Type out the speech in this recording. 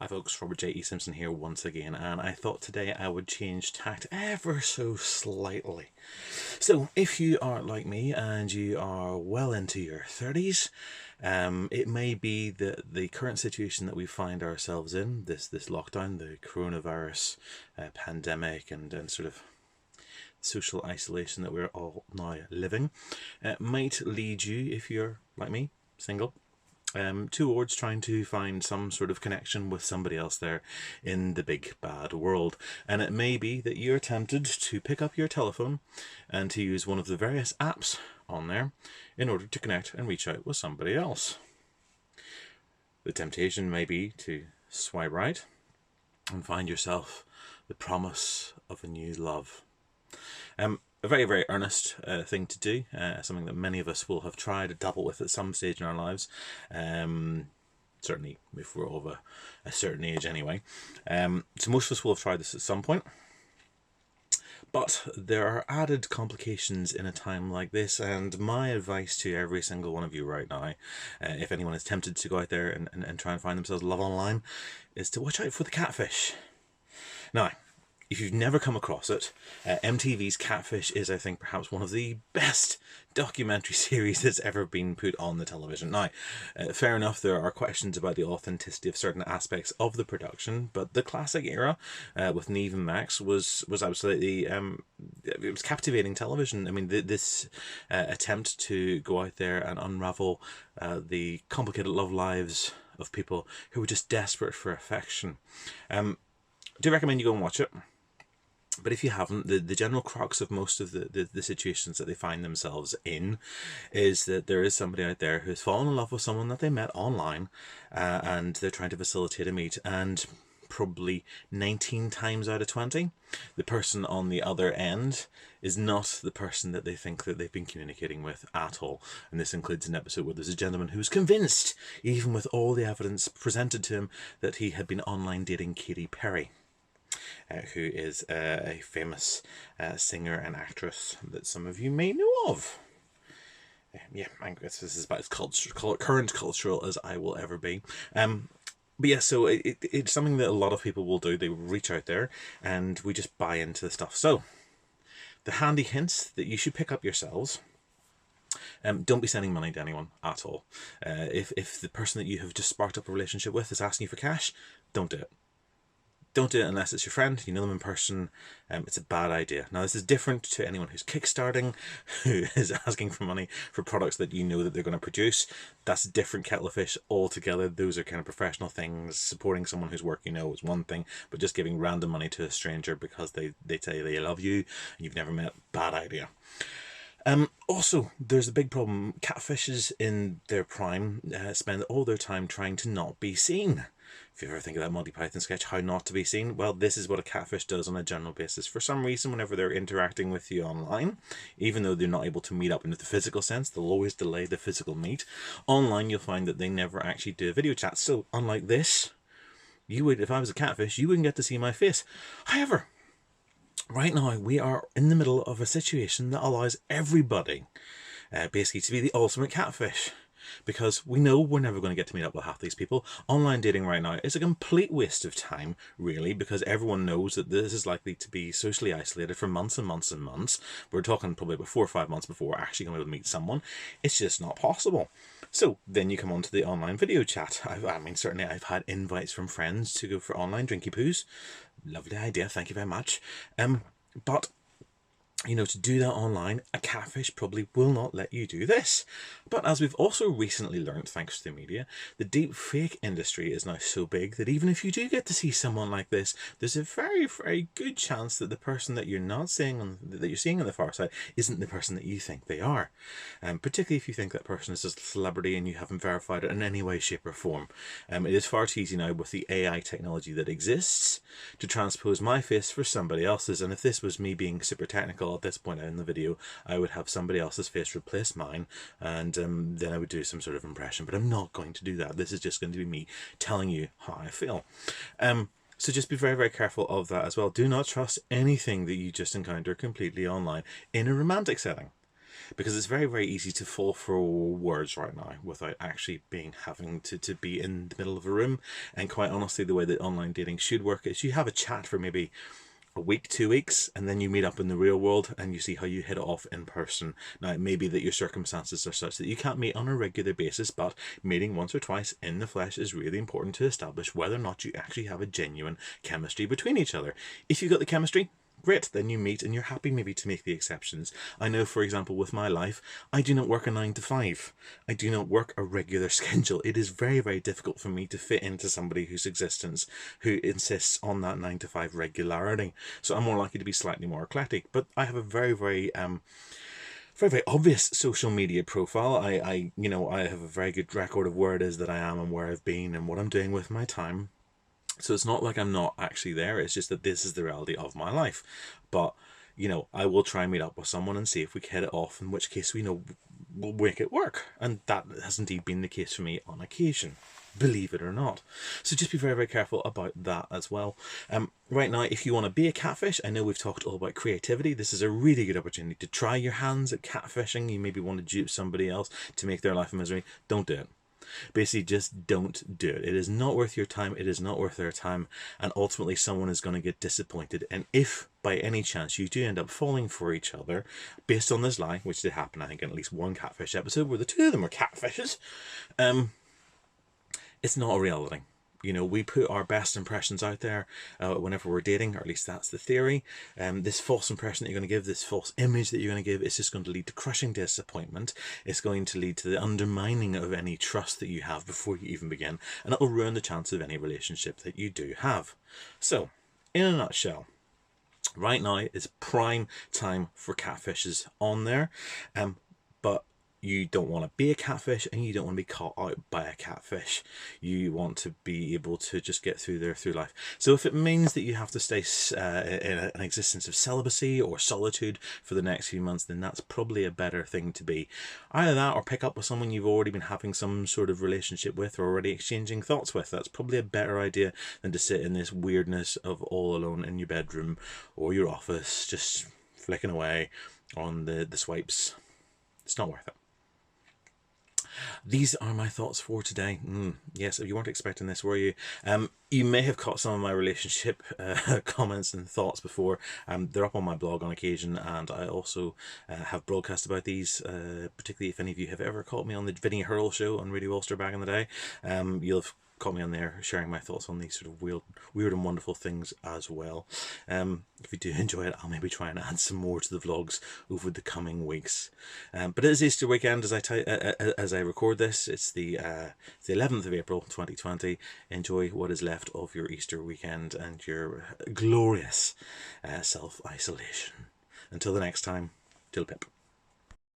Hi folks, Robert J. E. Simpson here once again, and I thought today I would change tact ever so slightly. So, if you are like me and you are well into your 30s, it may be that the current situation that we find ourselves in, this lockdown, the coronavirus pandemic and sort of social isolation that we're all now living, might lead you, if you're like me, single, towards trying to find some sort of connection with somebody else there in the big bad world. And it may be that you're tempted to pick up your telephone and to use one of the various apps on there in order to connect and reach out with somebody else. The temptation may be to swipe right and find yourself the promise of a new love. A very, very earnest thing to do, something that many of us will have tried to dabble with at some stage in our lives, certainly if we're of a certain age anyway. So most of us will have tried this at some point, but there are added complications in a time like this, and my advice to every single one of you right now, if anyone is tempted to go out there and try and find themselves love online, is to watch out for the catfish. Now, if you've never come across it, MTV's Catfish is, I think, perhaps one of the best documentary series that's ever been put on the television. Now, fair enough, there are questions about the authenticity of certain aspects of the production, but the classic era with Neve and Max was absolutely, it was captivating television. I mean, this attempt to go out there and unravel the complicated love lives of people who were just desperate for affection. I do recommend you go and watch it. But if you haven't, the general crux of most of the situations that they find themselves in is that there is somebody out there who's fallen in love with someone that they met online, and they're trying to facilitate a meet, and probably 19 times out of 20, the person on the other end is not the person that they think that they've been communicating with at all. And this includes an episode where there's a gentleman who was convinced, even with all the evidence presented to him, that he had been online dating Katy Perry. Who is a famous singer and actress that some of you may know of. Yeah, I guess this is about as current cultural as I will ever be. But yeah, so it's something that a lot of people will do. They reach out there and we just buy into the stuff. So, the handy hints that you should pick up yourselves. Don't be sending money to anyone at all. If the person that you have just sparked up a relationship with is asking you for cash, don't do it. Don't do it unless it's your friend, you know them in person. It's a bad idea. Now, this is different to anyone who's kickstarting, who is asking for money for products that you know that they're going to produce. That's a different kettle of fish altogether. Those are kind of professional things. Supporting someone whose work you know is one thing, but just giving random money to a stranger because they tell you they love you and you've never met, bad idea. Also, there's a big problem. Catfishes in their prime spend all their time trying to not be seen. If you ever think of that Monty Python sketch, How Not to Be Seen, well, this is what a catfish does on a general basis. For some reason, whenever they're interacting with you online, even though they're not able to meet up in the physical sense, they'll always delay the physical meet. Online, you'll find that they never actually do video chat. So, unlike this, you would, if I was a catfish, you wouldn't get to see my face. However, right now, we are in the middle of a situation that allows everybody basically to be the ultimate catfish. Because we know we're never going to get to meet up with half these people. Online dating right now is a complete waste of time, really, because everyone knows that this is likely to be socially isolated for months and months and months. We're talking probably about 4 or 5 months before we're actually going to be able to meet someone. It's just not possible. So then you come on to the online video chat. I mean, certainly I've had invites from friends to go for online drinky poos. Lovely idea, thank you very much. But you know, to do that online, a catfish probably will not let you do this. But as we've also recently learned, thanks to the media, the deep fake industry is now so big that even if you do get to see someone like this, there's a very, very good chance that the person that you're not seeing, that you're seeing on the far side, isn't the person that you think they are. Particularly if you think that person is a celebrity and you haven't verified it in any way, shape or form. It is far too easy now with the AI technology that exists to transpose my face for somebody else's. And if this was me being super technical at this point in the video, I would have somebody else's face replace mine, and then I would do some sort of impression, but I'm not going to do that. This is just going to be me telling you how I feel. So just be very, very careful of that as well. Do not trust anything that you just encounter completely online in a romantic setting. because it's very, very easy to fall for words right now without actually having to be in the middle of a room. And quite honestly, the way that online dating should work is you have a chat for maybe a week, 2 weeks, and then you meet up in the real world and you see how you hit it off in person. Now, it may be that your circumstances are such that you can't meet on a regular basis, but meeting once or twice in the flesh is really important to establish whether or not you actually have a genuine chemistry between each other. If you've got the chemistry, great, then you meet and you're happy maybe to make the exceptions. I know, for example, with my life, I do not work a 9 to 5. I do not work a regular schedule. It is very, very difficult for me to fit into somebody whose existence who insists on that 9 to 5 regularity. So I'm more likely to be slightly more eclectic. But I have a very, very very obvious social media profile. I have a very good record of where it is that I am and where I've been and what I'm doing with my time. So it's not like I'm not actually there. It's just that this is the reality of my life. But, I will try and meet up with someone and see if we can hit it off, in which case, we'll make it work. And that has indeed been the case for me on occasion, believe it or not. So just be very, very careful about that as well. Right now, if you want to be a catfish, I know we've talked all about creativity. This is a really good opportunity to try your hands at catfishing. You maybe want to dupe somebody else to make their life a misery. Don't do it. Basically, just don't do it. It is not worth your time. It is not worth their time. And ultimately, someone is going to get disappointed. And if by any chance you do end up falling for each other based on this lie, which did happen, I think, in at least one catfish episode where the two of them were catfishes, it's not a reality. We put our best impressions out there whenever we're dating, or at least that's the theory. This false impression that you're going to give, this false image that you're going to give, is just going to lead to crushing disappointment. It's going to lead to the undermining of any trust that you have before you even begin, and it will ruin the chance of any relationship that you do have. So, in a nutshell, right now is prime time for catfishes on there, but you don't want to be a catfish and you don't want to be caught out by a catfish. You want to be able to just get through life. So if it means that you have to stay in an existence of celibacy or solitude for the next few months, then that's probably a better thing to be. Either that or pick up with someone you've already been having some sort of relationship with or already exchanging thoughts with. That's probably a better idea than to sit in this weirdness of all alone in your bedroom or your office, just flicking away on the swipes. It's not worth it. These are my thoughts for today. Yes, you weren't expecting this, were you? You may have caught some of my relationship comments and thoughts before. They're up on my blog on occasion, and I also have broadcast about these, particularly if any of you have ever caught me on the Vinnie Hurl show on Radio Ulster back in the day. You'll have caught me on there sharing my thoughts on these sort of weird and wonderful things as well. If you do enjoy it, I'll maybe try and add some more to the vlogs over the coming weeks. But it is Easter weekend as I record this. It's the 11th of April 2020. Enjoy what is left of your Easter weekend and your glorious self-isolation. Until the next time, till pip.